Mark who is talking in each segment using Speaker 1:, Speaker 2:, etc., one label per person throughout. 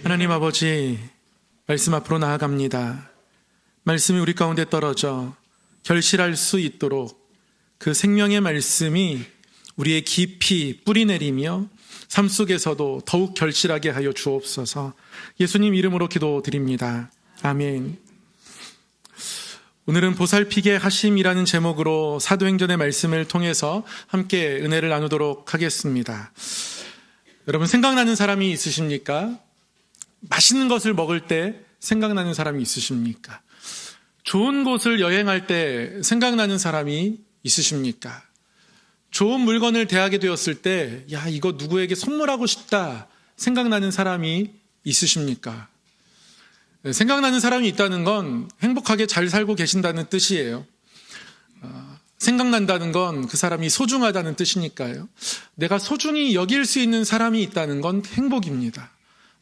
Speaker 1: 하나님 아버지, 말씀 앞으로 나아갑니다. 말씀이 우리 가운데 떨어져 결실할 수 있도록 그 생명의 말씀이 우리의 깊이 뿌리 내리며 삶 속에서도 더욱 결실하게 하여 주옵소서. 예수님 이름으로 기도드립니다. 아멘. 오늘은 보살피게 하심이라는 제목으로 사도행전의 말씀을 통해서 함께 은혜를 나누도록 하겠습니다. 여러분, 생각나는 사람이 있으십니까? 맛있는 것을 먹을 때 생각나는 사람이 있으십니까? 좋은 곳을 여행할 때 생각나는 사람이 있으십니까? 좋은 물건을 대하게 되었을 때, 야, 이거 누구에게 선물하고 싶다 생각나는 사람이 있으십니까? 생각나는 사람이 있다는 건 행복하게 잘 살고 계신다는 뜻이에요. 생각난다는 건 그 사람이 소중하다는 뜻이니까요. 내가 소중히 여길 수 있는 사람이 있다는 건 행복입니다.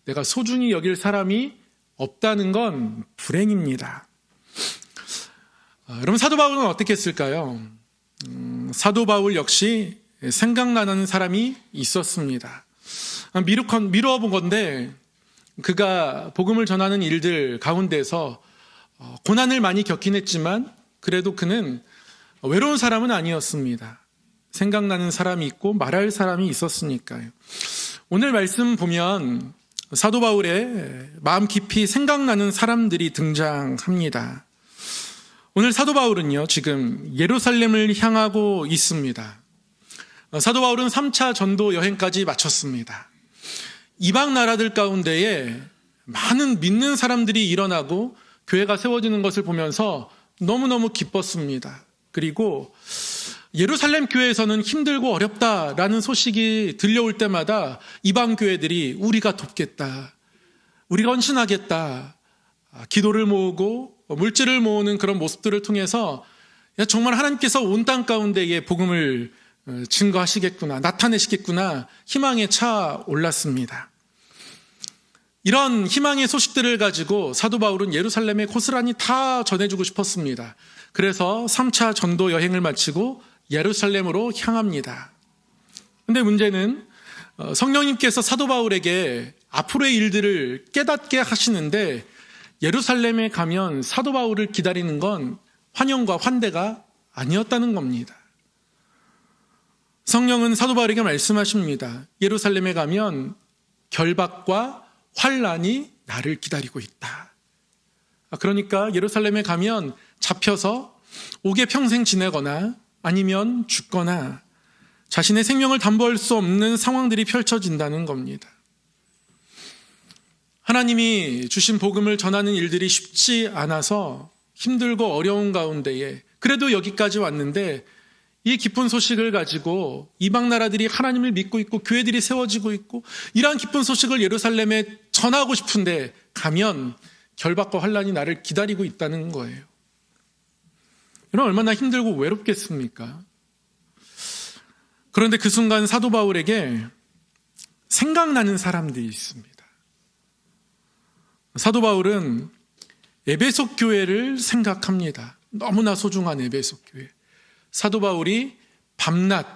Speaker 1: 내가 소중히 여길 사람이 없다는 건 불행입니다. 여러분, 사도 바울은 어떻게 했을까요? 사도 바울 역시 생각나는 사람이 있었습니다. 미루어 본 건데, 그가 복음을 전하는 일들 가운데서 고난을 많이 겪긴 했지만 그래도 그는 외로운 사람은 아니었습니다. 생각나는 사람이 있고 말할 사람이 있었으니까요. 오늘 말씀 보면 사도 바울의 마음 깊이 생각나는 사람들이 등장합니다. 오늘 사도 바울은요, 지금 예루살렘을 향하고 있습니다. 사도 바울은 3차 전도 여행까지 마쳤습니다. 이방 나라들 가운데에 많은 믿는 사람들이 일어나고 교회가 세워지는 것을 보면서 너무너무 기뻤습니다. 그리고 예루살렘 교회에서는 힘들고 어렵다라는 소식이 들려올 때마다 이방 교회들이 우리가 돕겠다, 우리가 헌신하겠다, 기도를 모으고 물질을 모으는 그런 모습들을 통해서 정말 하나님께서 온 땅 가운데에 복음을 증거하시겠구나, 나타내시겠구나 희망에 차 올랐습니다. 이런 희망의 소식들을 가지고 사도 바울은 예루살렘에 고스란히 다 전해주고 싶었습니다. 그래서 3차 전도 여행을 마치고 예루살렘으로 향합니다. 그런데 문제는 성령님께서 사도 바울에게 앞으로의 일들을 깨닫게 하시는데, 예루살렘에 가면 사도 바울을 기다리는 건 환영과 환대가 아니었다는 겁니다. 성령은 사도 바울에게 말씀하십니다. 예루살렘에 가면 결박과 환난이 나를 기다리고 있다. 그러니까 예루살렘에 가면 잡혀서 옥에 평생 지내거나 아니면 죽거나 자신의 생명을 담보할 수 없는 상황들이 펼쳐진다는 겁니다. 하나님이 주신 복음을 전하는 일들이 쉽지 않아서 힘들고 어려운 가운데에 그래도 여기까지 왔는데, 이 기쁜 소식을 가지고 이방 나라들이 하나님을 믿고 있고 교회들이 세워지고 있고 이러한 기쁜 소식을 예루살렘에 전하고 싶은데 가면 결박과 환난이 나를 기다리고 있다는 거예요. 여러분, 얼마나 힘들고 외롭겠습니까? 그런데 그 순간 사도 바울에게 생각나는 사람들이 있습니다. 사도 바울은 에베소 교회를 생각합니다. 너무나 소중한 에베소 교회. 사도 바울이 밤낮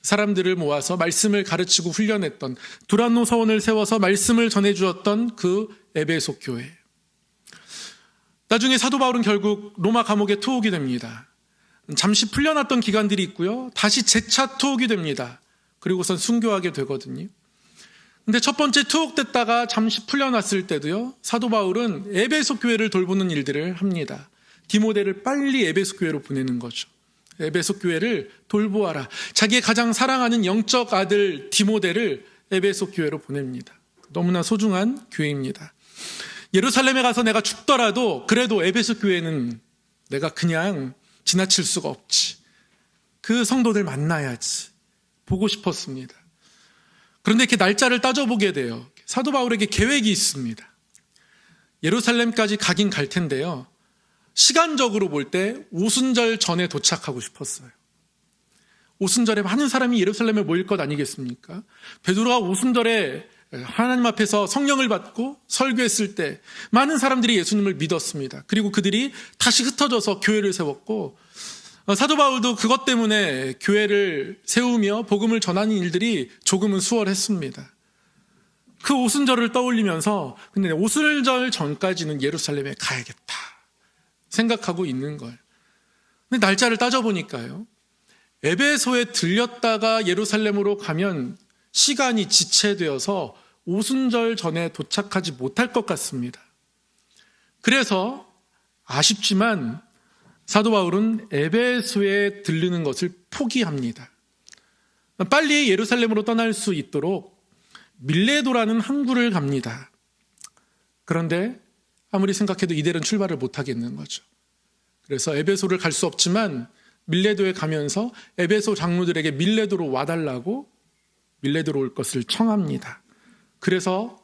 Speaker 1: 사람들을 모아서 말씀을 가르치고 훈련했던, 두란노 서원을 세워서 말씀을 전해주었던 그 에베소 교회. 나중에 사도 바울은 결국 로마 감옥에 투옥이 됩니다. 잠시 풀려났던 기간들이 있고요, 다시 재차 투옥이 됩니다. 그리고선 순교하게 되거든요. 근데 첫 번째 투옥됐다가 잠시 풀려났을 때도요, 사도 바울은 에베소 교회를 돌보는 일들을 합니다. 디모데를 빨리 에베소 교회로 보내는 거죠. 에베소 교회를 돌보아라. 자기의 가장 사랑하는 영적 아들 디모데를 에베소 교회로 보냅니다. 너무나 소중한 교회입니다. 예루살렘에 가서 내가 죽더라도 그래도 에베소 교회는 내가 그냥 지나칠 수가 없지. 그 성도들 만나야지. 보고 싶었습니다. 그런데 이렇게 날짜를 따져보게 돼요. 사도 바울에게 계획이 있습니다. 예루살렘까지 가긴 갈 텐데요, 시간적으로 볼 때 오순절 전에 도착하고 싶었어요. 오순절에 많은 사람이 예루살렘에 모일 것 아니겠습니까? 베드로가 오순절에 하나님 앞에서 성령을 받고 설교했을 때 많은 사람들이 예수님을 믿었습니다. 그리고 그들이 다시 흩어져서 교회를 세웠고, 사도 바울도 그것 때문에 교회를 세우며 복음을 전하는 일들이 조금은 수월했습니다. 그 오순절을 떠올리면서 근데 오순절 전까지는 예루살렘에 가야겠다 생각하고 있는 거예요. 근데 날짜를 따져보니까요, 에베소에 들렸다가 예루살렘으로 가면 시간이 지체되어서 오순절 전에 도착하지 못할 것 같습니다. 그래서 아쉽지만 사도 바울은 에베소에 들르는 것을 포기합니다. 빨리 예루살렘으로 떠날 수 있도록 밀레도라는 항구를 갑니다. 그런데 아무리 생각해도 이대로는 출발을 못하겠는 거죠. 그래서 에베소를 갈 수 없지만 밀레도에 가면서 에베소 장로들에게 밀레도로 와달라고 밀레도로 올 것을 청합니다. 그래서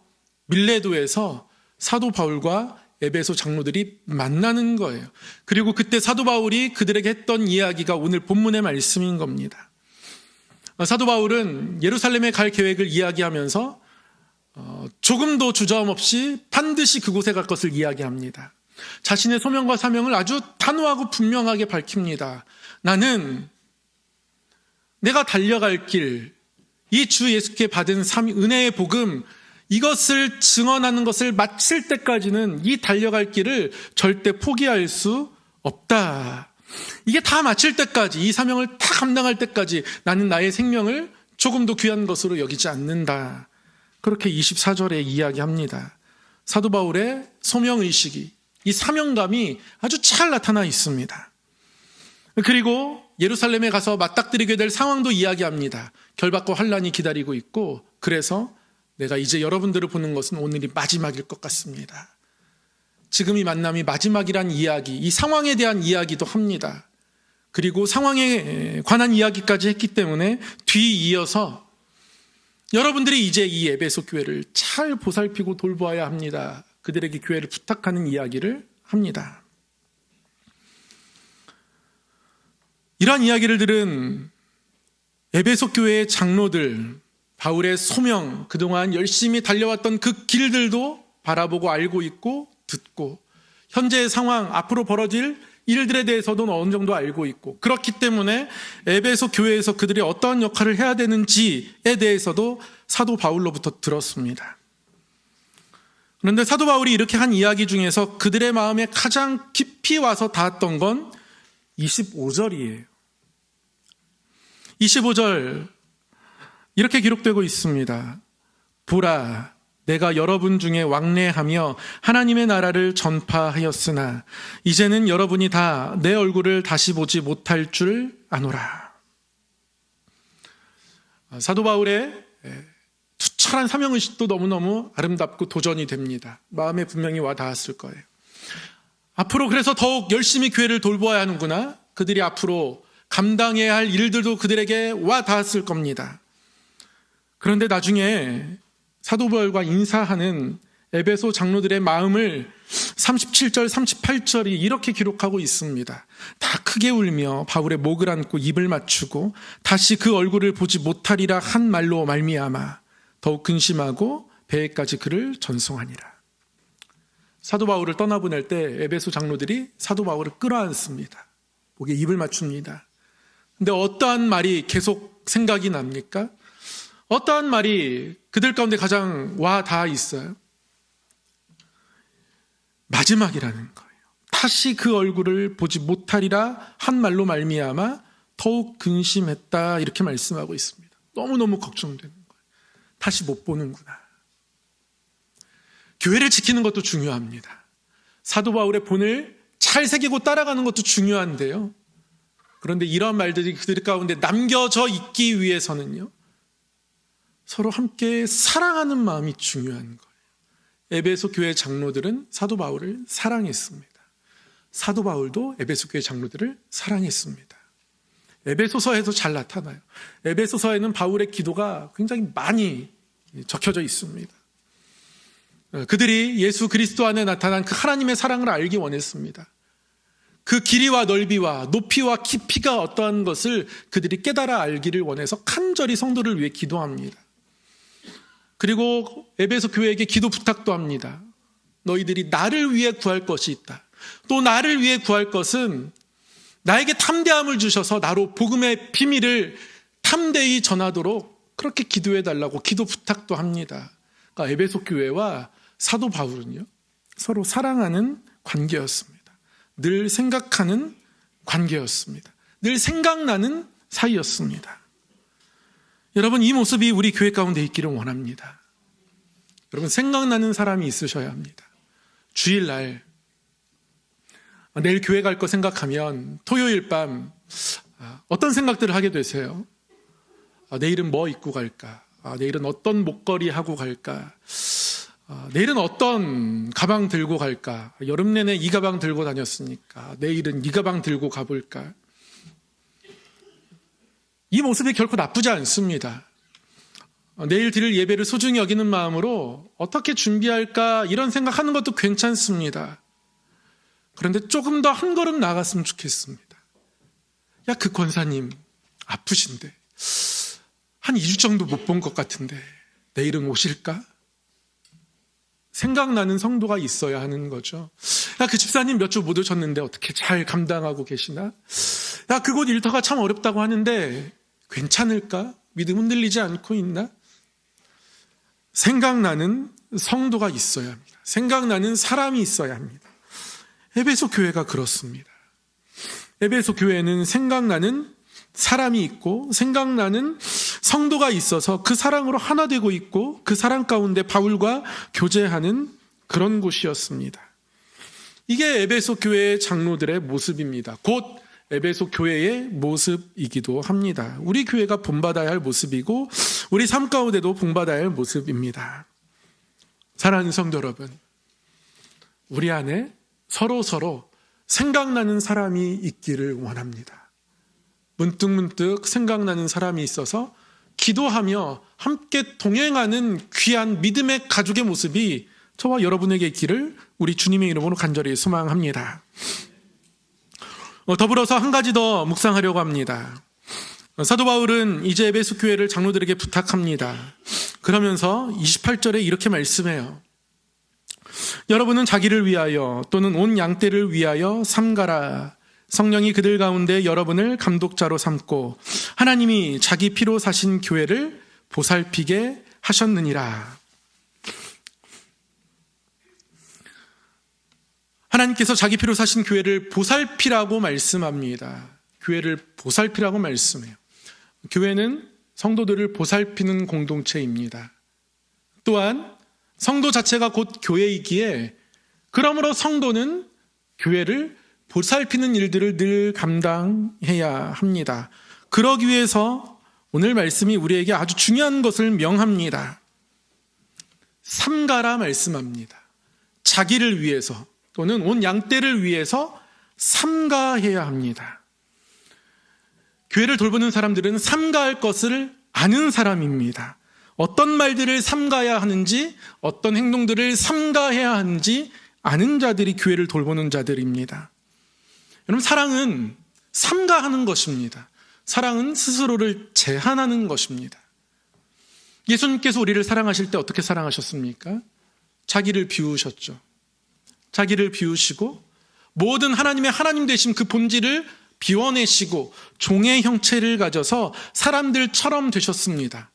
Speaker 1: 밀레도에서 사도 바울과 에베소 장로들이 만나는 거예요. 그리고 그때 사도 바울이 그들에게 했던 이야기가 오늘 본문의 말씀인 겁니다. 사도 바울은 예루살렘에 갈 계획을 이야기하면서 조금도 주저함없이 반드시 그곳에 갈 것을 이야기합니다. 자신의 소명과 사명을 아주 단호하고 분명하게 밝힙니다. 나는 내가 달려갈 길, 이 주 예수께 받은 은혜의 복음, 이것을 증언하는 것을 마칠 때까지는 이 달려갈 길을 절대 포기할 수 없다. 이게 다 마칠 때까지, 이 사명을 다 감당할 때까지 나는 나의 생명을 조금도 귀한 것으로 여기지 않는다. 그렇게 24절에 이야기합니다. 사도 바울의 소명의식이, 이 사명감이 아주 잘 나타나 있습니다. 그리고 예루살렘에 가서 맞닥뜨리게 될 상황도 이야기합니다. 결박과 환란이 기다리고 있고, 그래서 내가 이제 여러분들을 보는 것은 오늘이 마지막일 것 같습니다. 지금 이 만남이 마지막이란 이야기, 이 상황에 대한 이야기도 합니다. 그리고 상황에 관한 이야기까지 했기 때문에 뒤이어서 여러분들이 이제 이 에베소 교회를 잘 보살피고 돌보아야 합니다. 그들에게 교회를 부탁하는 이야기를 합니다. 이러한 이야기를 들은 에베소 교회의 장로들, 바울의 소명, 그동안 열심히 달려왔던 그 길들도 바라보고 알고 있고 듣고, 현재의 상황, 앞으로 벌어질 일들에 대해서도 어느 정도 알고 있고, 그렇기 때문에 에베소 교회에서 그들이 어떠한 역할을 해야 되는지에 대해서도 사도 바울로부터 들었습니다. 그런데 사도 바울이 이렇게 한 이야기 중에서 그들의 마음에 가장 깊이 와서 닿았던 건 25절이에요. 25절 이렇게 기록되고 있습니다. 보라, 내가 여러분 중에 왕래하며 하나님의 나라를 전파하였으나 이제는 여러분이 다 내 얼굴을 다시 보지 못할 줄 아노라. 사도 바울의 투철한 사명의식도 너무너무 아름답고 도전이 됩니다. 마음에 분명히 와 닿았을 거예요. 앞으로 그래서 더욱 열심히 교회를 돌보아야 하는구나. 그들이 앞으로 감당해야 할 일들도 그들에게 와 닿았을 겁니다. 그런데 나중에 사도 바울과 인사하는 에베소 장로들의 마음을 37절, 38절이 이렇게 기록하고 있습니다. 다 크게 울며 바울의 목을 안고 입을 맞추고 다시 그 얼굴을 보지 못하리라 한 말로 말미암아 더욱 근심하고 배에까지 그를 전송하니라. 사도 바울을 떠나보낼 때 에베소 장로들이 사도 바울을 끌어안습니다. 목에 입을 맞춥니다. 근데 어떠한 말이 계속 생각이 납니까? 어떠한 말이 그들 가운데 가장 와 닿아 있어요? 마지막이라는 거예요. 다시 그 얼굴을 보지 못하리라 한 말로 말미암아 더욱 근심했다, 이렇게 말씀하고 있습니다. 너무너무 걱정되는 거예요. 다시 못 보는구나. 교회를 지키는 것도 중요합니다. 사도 바울의 본을 잘 새기고 따라가는 것도 중요한데요. 그런데 이런 말들이 그들 가운데 남겨져 있기 위해서는요, 서로 함께 사랑하는 마음이 중요한 거예요. 에베소 교회 장로들은 사도 바울을 사랑했습니다. 사도 바울도 에베소 교회 장로들을 사랑했습니다. 에베소서에서 잘 나타나요. 에베소서에는 바울의 기도가 굉장히 많이 적혀져 있습니다. 그들이 예수 그리스도 안에 나타난 그 하나님의 사랑을 알기 원했습니다. 그 길이와 넓이와 높이와 깊이가 어떠한 것을 그들이 깨달아 알기를 원해서 간절히 성도를 위해 기도합니다. 그리고 에베소 교회에게 기도 부탁도 합니다. 너희들이 나를 위해 구할 것이 있다. 또 나를 위해 구할 것은 나에게 탐대함을 주셔서 나로 복음의 비밀을 탐대히 전하도록 그렇게 기도해 달라고 기도 부탁도 합니다. 그러니까 에베소 교회와 사도 바울은요, 서로 사랑하는 관계였습니다. 늘 생각하는 관계였습니다. 늘 생각나는 사이였습니다. 여러분, 이 모습이 우리 교회 가운데 있기를 원합니다. 여러분, 생각나는 사람이 있으셔야 합니다. 주일날 내일 교회 갈 거 생각하면 토요일 밤 어떤 생각들을 하게 되세요? 내일은 뭐 입고 갈까? 내일은 어떤 목걸이 하고 갈까? 내일은 어떤 가방 들고 갈까? 여름 내내 이 가방 들고 다녔으니까 내일은 이 가방 들고 가볼까? 이 모습이 결코 나쁘지 않습니다. 내일 드릴 예배를 소중히 여기는 마음으로 어떻게 준비할까 이런 생각하는 것도 괜찮습니다. 그런데 조금 더 한 걸음 나아갔으면 좋겠습니다. 야, 그 권사님 아프신데 한 2주 정도 못 본 것 같은데 내일은 오실까? 생각나는 성도가 있어야 하는 거죠. 야, 그 집사님 몇 주 못 오셨는데 어떻게 잘 감당하고 계시나? 야, 그곳 일터가 참 어렵다고 하는데 괜찮을까? 믿음 흔들리지 않고 있나? 생각나는 성도가 있어야 합니다. 생각나는 사람이 있어야 합니다. 에베소 교회가 그렇습니다. 에베소 교회는 생각나는 사람이 있고 생각나는 성도가 있어서 그 사랑으로 하나 되고 있고 그 사랑 가운데 바울과 교제하는 그런 곳이었습니다. 이게 에베소 교회의 장로들의 모습입니다. 곧 에베소 교회의 모습이기도 합니다. 우리 교회가 본받아야 할 모습이고 우리 삶 가운데도 본받아야 할 모습입니다. 사랑하는 성도 여러분, 우리 안에 서로 생각나는 사람이 있기를 원합니다. 문득문득 생각나는 사람이 있어서 기도하며 함께 동행하는 귀한 믿음의 가족의 모습이 저와 여러분에게 있기를 우리 주님의 이름으로 간절히 소망합니다. 더불어서 한 가지 더 묵상하려고 합니다. 사도 바울은 이제 에베소 교회를 장로들에게 부탁합니다. 그러면서 28절에 이렇게 말씀해요. 여러분은 자기를 위하여 또는 온 양떼를 위하여 삼가라. 성령이 그들 가운데 여러분을 감독자로 삼고 하나님이 자기 피로 사신 교회를 보살피게 하셨느니라. 하나님께서 자기 피로 사신 교회를 보살피라고 말씀합니다. 교회를 보살피라고 말씀해요. 교회는 성도들을 보살피는 공동체입니다. 또한 성도 자체가 곧 교회이기에 그러므로 성도는 교회를 보살피는 일들을 늘 감당해야 합니다. 그러기 위해서 오늘 말씀이 우리에게 아주 중요한 것을 명합니다. 삼가라 말씀합니다. 자기를 위해서 또는 온 양떼를 위해서 삼가해야 합니다. 교회를 돌보는 사람들은 삼가할 것을 아는 사람입니다. 어떤 말들을 삼가야 하는지, 어떤 행동들을 삼가해야 하는지 아는 자들이 교회를 돌보는 자들입니다. 여러분, 사랑은 삼가하는 것입니다. 사랑은 스스로를 제한하는 것입니다. 예수님께서 우리를 사랑하실 때 어떻게 사랑하셨습니까? 자기를 비우셨죠. 자기를 비우시고 모든 하나님의 하나님 되신 그 본질을 비워내시고 종의 형체를 가져서 사람들처럼 되셨습니다.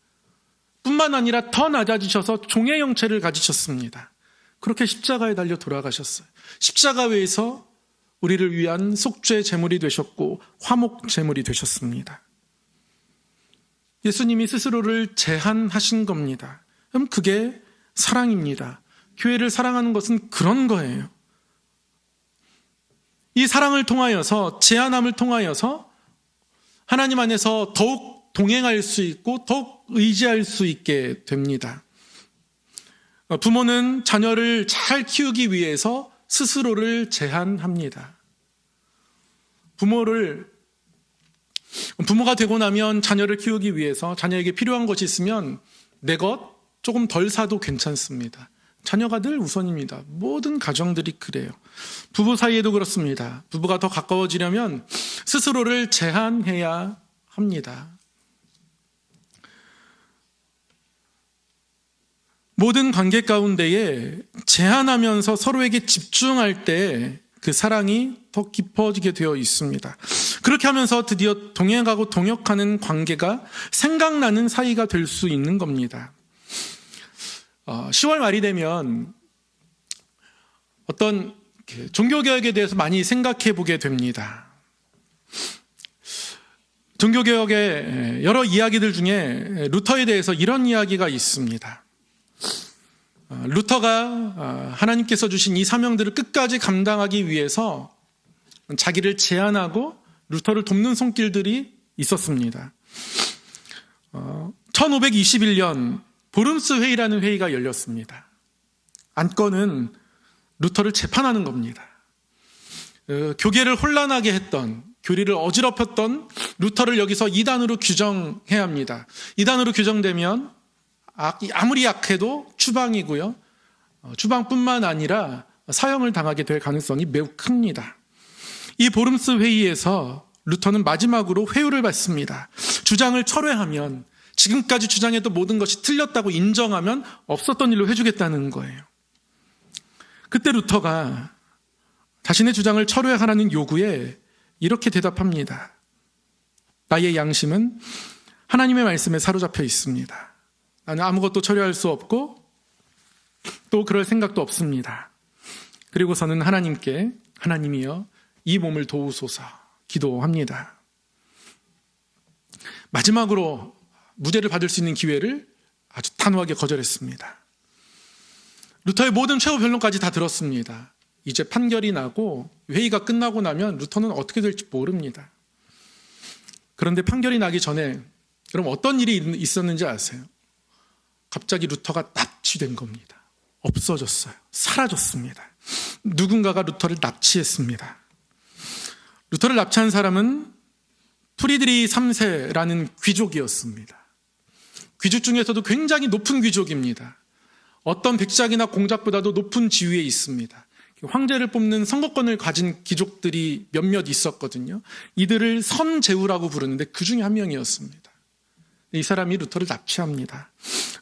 Speaker 1: 뿐만 아니라 더 낮아지셔서 종의 형체를 가지셨습니다. 그렇게 십자가에 달려 돌아가셨어요. 십자가에서 우리를 위한 속죄 제물이 되셨고 화목 제물이 되셨습니다. 예수님이 스스로를 제한하신 겁니다. 그럼 그게 사랑입니다. 교회를 사랑하는 것은 그런 거예요. 이 사랑을 통하여서, 제한함을 통하여서 하나님 안에서 더욱 동행할 수 있고 더욱 의지할 수 있게 됩니다. 부모는 자녀를 잘 키우기 위해서 스스로를 제한합니다. 부모가 되고 나면 자녀를 키우기 위해서 자녀에게 필요한 것이 있으면 내 것 조금 덜 사도 괜찮습니다. 자녀가 늘 우선입니다. 모든 가정들이 그래요. 부부 사이에도 그렇습니다. 부부가 더 가까워지려면 스스로를 제한해야 합니다. 모든 관계 가운데에 제한하면서 서로에게 집중할 때 그 사랑이 더 깊어지게 되어 있습니다. 그렇게 하면서 드디어 동행하고 동역하는 관계가 생각나는 사이가 될 수 있는 겁니다. 10월 말이 되면 어떤 종교개혁에 대해서 많이 생각해 보게 됩니다. 종교개혁의 여러 이야기들 중에 루터에 대해서 이런 이야기가 있습니다. 루터가 하나님께서 주신 이 사명들을 끝까지 감당하기 위해서 자기를 제한하고 루터를 돕는 손길들이 있었습니다. 1521년 보름스 회의라는 회의가 열렸습니다. 안건은 루터를 재판하는 겁니다. 교계를 혼란하게 했던, 교리를 어지럽혔던 루터를 여기서 이단으로 규정해야 합니다. 이단으로 규정되면 아무리 약해도 추방이고요. 추방뿐만 아니라 사형을 당하게 될 가능성이 매우 큽니다. 이 보름스 회의에서 루터는 마지막으로 회유를 받습니다. 주장을 철회하면, 지금까지 주장했던 모든 것이 틀렸다고 인정하면 없었던 일로 해주겠다는 거예요. 그때 루터가 자신의 주장을 철회하라는 요구에 이렇게 대답합니다. 나의 양심은 하나님의 말씀에 사로잡혀 있습니다. 나는 아무것도 철회할 수 없고 또 그럴 생각도 없습니다. 그리고서는 하나님께, 하나님이여 이 몸을 도우소서 기도합니다. 마지막으로 무죄를 받을 수 있는 기회를 아주 단호하게 거절했습니다. 루터의 모든 최후 변론까지 다 들었습니다. 이제 판결이 나고 회의가 끝나고 나면 루터는 어떻게 될지 모릅니다. 그런데 판결이 나기 전에 그럼 어떤 일이 있었는지 아세요? 갑자기 루터가 납치된 겁니다. 없어졌어요. 사라졌습니다. 누군가가 루터를 납치했습니다. 루터를 납치한 사람은 프리드리 3세라는 귀족이었습니다. 귀족 중에서도 굉장히 높은 귀족입니다. 어떤 백작이나 공작보다도 높은 지위에 있습니다. 황제를 뽑는 선거권을 가진 귀족들이 몇몇 있었거든요. 이들을 선제후라고 부르는데 그 중에 한 명이었습니다. 이 사람이 루터를 납치합니다.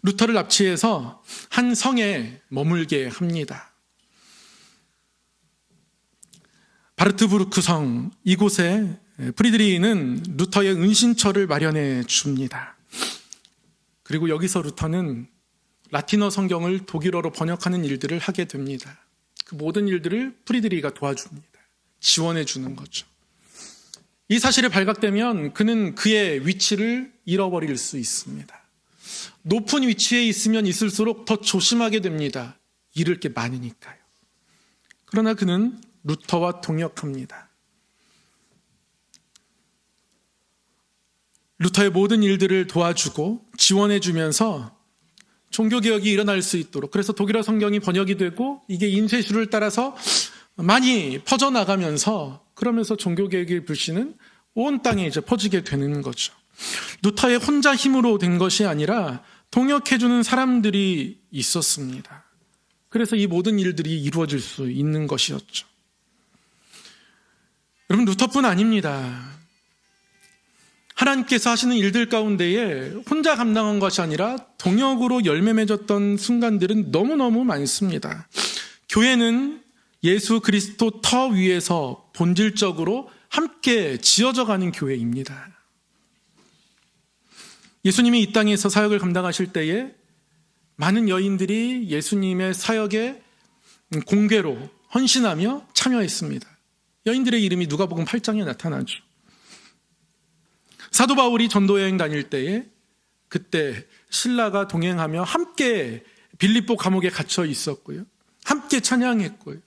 Speaker 1: 루터를 납치해서 한 성에 머물게 합니다. 바르트부르크 성, 이곳에 프리드리히는 루터의 은신처를 마련해 줍니다. 그리고 여기서 루터는 라틴어 성경을 독일어로 번역하는 일들을 하게 됩니다. 그 모든 일들을 프리드리히가 도와줍니다. 지원해 주는 거죠. 이 사실이 발각되면 그는 그의 위치를 잃어버릴 수 있습니다. 높은 위치에 있으면 있을수록 더 조심하게 됩니다. 잃을 게 많으니까요. 그러나 그는 루터와 동역합니다. 루터의 모든 일들을 도와주고 지원해 주면서 종교개혁이 일어날 수 있도록, 그래서 독일어 성경이 번역이 되고 이게 인쇄술을 따라서 많이 퍼져나가면서, 그러면서 종교개혁의 불씨는 온 땅에 이제 퍼지게 되는 거죠. 루터의 혼자 힘으로 된 것이 아니라 동역해주는 사람들이 있었습니다. 그래서 이 모든 일들이 이루어질 수 있는 것이었죠. 여러분, 루터뿐 아닙니다. 하나님께서 하시는 일들 가운데에 혼자 감당한 것이 아니라 동역으로 열매 맺었던 순간들은 너무너무 많습니다. 교회는 예수 그리스도 터 위에서 본질적으로 함께 지어져가는 교회입니다. 예수님이 이 땅에서 사역을 감당하실 때에 많은 여인들이 예수님의 사역에 공개로 헌신하며 참여했습니다. 여인들의 이름이 누가복음 8장에 나타나죠. 사도 바울이 전도여행 다닐 때에 그때 신라가 동행하며 함께 빌립보 감옥에 갇혀 있었고요. 함께 찬양했고요.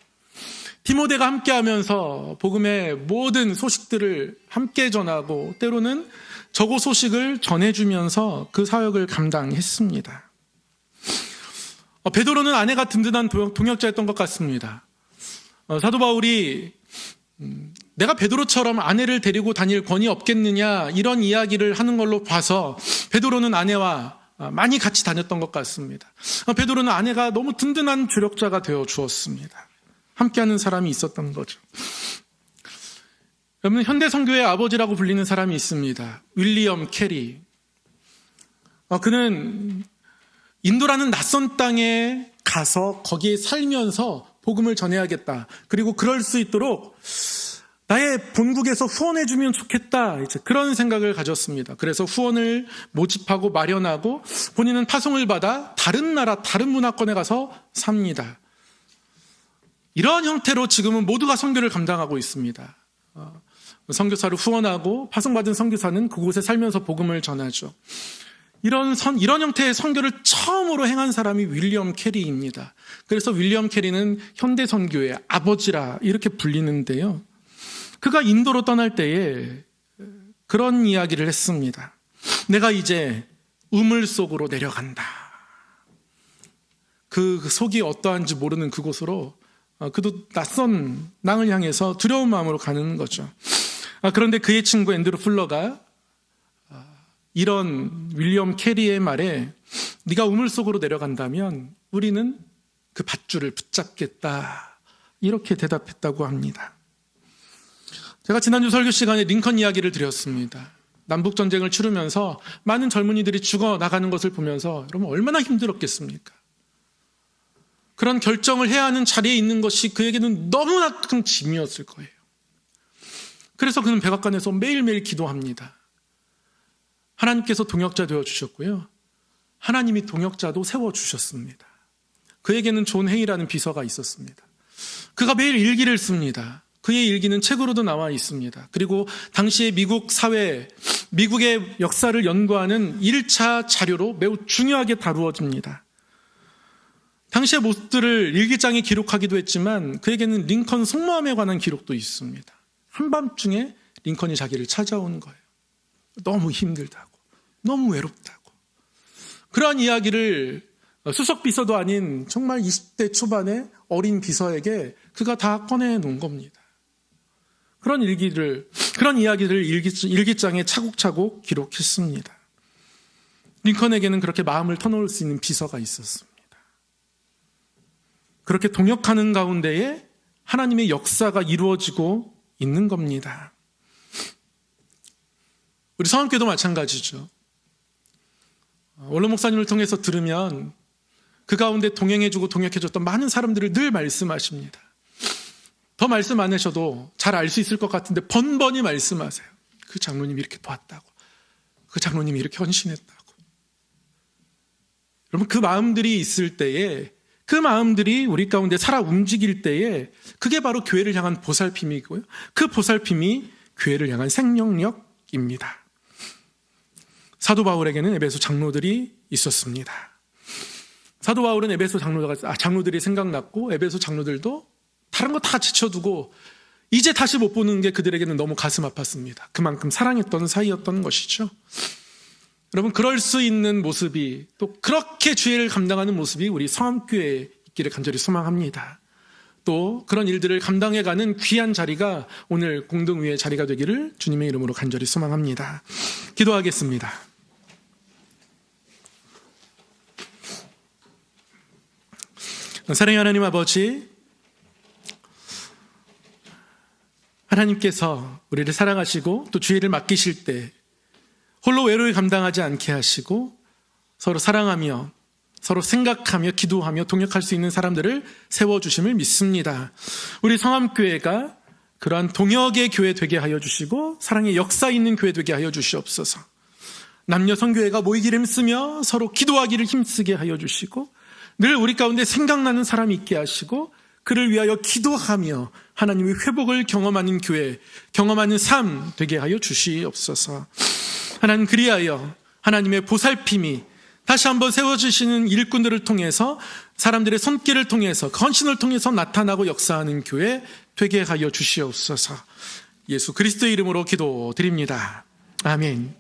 Speaker 1: 디모데가 함께 하면서 복음의 모든 소식들을 함께 전하고 때로는 저고 소식을 전해주면서 그 사역을 감당했습니다. 베드로는 아내가 든든한 동역자였던 것 같습니다. 사도 바울이 내가 베드로처럼 아내를 데리고 다닐 권위 없겠느냐 이런 이야기를 하는 걸로 봐서 베드로는 아내와 많이 같이 다녔던 것 같습니다. 베드로는 아내가 너무 든든한 조력자가 되어 주었습니다. 함께하는 사람이 있었던 거죠. 여러분, 현대 선교의 아버지라고 불리는 사람이 있습니다. 윌리엄 캐리. 그는 인도라는 낯선 땅에 가서 거기에 살면서 복음을 전해야겠다. 그리고 그럴 수 있도록 나의 본국에서 후원해주면 좋겠다. 이제 그런 생각을 가졌습니다. 그래서 후원을 모집하고 마련하고 본인은 파송을 받아 다른 나라, 다른 문화권에 가서 삽니다. 이런 형태로 지금은 모두가 선교를 감당하고 있습니다. 선교사를 후원하고 파송받은 선교사는 그곳에 살면서 복음을 전하죠. 이런 형태의 선교를 처음으로 행한 사람이 윌리엄 캐리입니다. 그래서 윌리엄 캐리는 현대 선교의 아버지라 이렇게 불리는데요. 그가 인도로 떠날 때에 그런 이야기를 했습니다. 내가 이제 우물 속으로 내려간다. 그 속이 어떠한지 모르는 그곳으로 그도 낯선 낭을 향해서 두려운 마음으로 가는 거죠. 그런데 그의 친구 앤드루 풀러가 이런 윌리엄 캐리의 말에 네가 우물 속으로 내려간다면 우리는 그 밧줄을 붙잡겠다. 이렇게 대답했다고 합니다. 제가 지난주 설교 시간에 링컨 이야기를 드렸습니다. 남북전쟁을 치르면서 많은 젊은이들이 죽어나가는 것을 보면서 여러분 얼마나 힘들었겠습니까? 그런 결정을 해야 하는 자리에 있는 것이 그에게는 너무나 큰 짐이었을 거예요. 그래서 그는 백악관에서 매일매일 기도합니다. 하나님께서 동역자 되어주셨고요. 하나님이 동역자도 세워주셨습니다. 그에게는 존 헤이라는 비서가 있었습니다. 그가 매일 일기를 씁니다. 그의 일기는 책으로도 나와 있습니다. 그리고 당시의 미국 사회, 미국의 역사를 연구하는 1차 자료로 매우 중요하게 다루어집니다. 당시의 모습들을 일기장에 기록하기도 했지만 그에게는 링컨 속마음에 관한 기록도 있습니다. 한밤중에 링컨이 자기를 찾아오는 거예요. 너무 힘들다고, 너무 외롭다고. 그러한 이야기를 수석 비서도 아닌 정말 20대 초반의 어린 비서에게 그가 다 꺼내놓은 겁니다. 그런 이야기를 일기장에 차곡차곡 기록했습니다. 링컨에게는 그렇게 마음을 터놓을 수 있는 비서가 있었습니다. 그렇게 동역하는 가운데에 하나님의 역사가 이루어지고 있는 겁니다. 우리 성함교도 마찬가지죠. 원로 목사님을 통해서 들으면 그 가운데 동행해주고 동역해줬던 많은 사람들을 늘 말씀하십니다. 더 말씀 안 하셔도 잘 알 수 있을 것 같은데 번번이 말씀하세요. 그 장로님이 이렇게 도왔다고, 그 장로님이 이렇게 헌신했다고. 여러분, 그 마음들이 있을 때에, 그 마음들이 우리 가운데 살아 움직일 때에 그게 바로 교회를 향한 보살핌이고요. 그 보살핌이 교회를 향한 생명력입니다. 사도 바울에게는 에베소 장로들이 있었습니다. 사도 바울은 에베소 장로들이 생각났고 에베소 장로들도 다른 거 다 제쳐두고 이제 다시 못 보는 게 그들에게는 너무 가슴 아팠습니다. 그만큼 사랑했던 사이였던 것이죠. 여러분, 그럴 수 있는 모습이, 또 그렇게 주의를 감당하는 모습이 우리 성함교회에 있기를 간절히 소망합니다. 또 그런 일들을 감당해가는 귀한 자리가 오늘 공동위의 자리가 되기를 주님의 이름으로 간절히 소망합니다. 기도하겠습니다. 사랑의 하나님 아버지, 하나님께서 우리를 사랑하시고 또 주의를 맡기실 때 홀로 외로이 감당하지 않게 하시고 서로 사랑하며 서로 생각하며 기도하며 동역할 수 있는 사람들을 세워주심을 믿습니다. 우리 성함교회가 그러한 동역의 교회 되게 하여 주시고 사랑의 역사 있는 교회 되게 하여 주시옵소서. 남녀 성교회가 모이기를 힘쓰며 서로 기도하기를 힘쓰게 하여 주시고 늘 우리 가운데 생각나는 사람이 있게 하시고 그를 위하여 기도하며 하나님의 회복을 경험하는 교회, 경험하는 삶 되게 하여 주시옵소서. 하나님, 그리하여 하나님의 보살핌이 다시 한번 세워주시는 일꾼들을 통해서 사람들의 손길을 통해서 헌신을 통해서 나타나고 역사하는 교회 되게 하여 주시옵소서. 예수 그리스도의 이름으로 기도드립니다. 아멘.